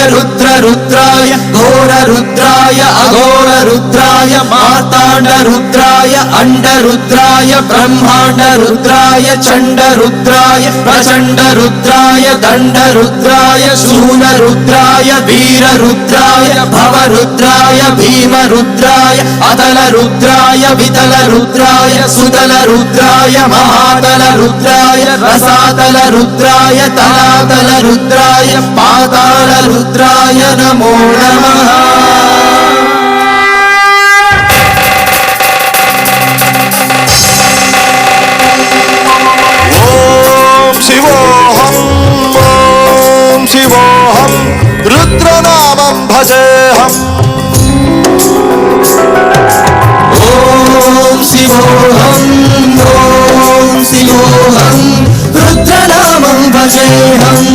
रुद्र रुद्राय घोर रुद्राय अघोर रुद्राय मार्तांड रुद्राय अंड रुद्राय ब्रह्मांड रुद्राय चंड रुद्राय प्रचंड रुद्राय दंड रुद्राय शूल रुद्राय वीर रुद्राय भव रुद्राय भीम रुद्राय अतल रुद्राय वितल रुद्राय सुतल रुद्राय महातल रुद्राय रसातल रुद्राय तलातल रुद्राय पाताल रुद्राय नमो नमः। ओम शिवोहम रुद्रनामं भजेहम्। ओम शिवोहम रुद्रनामं भजेहम्।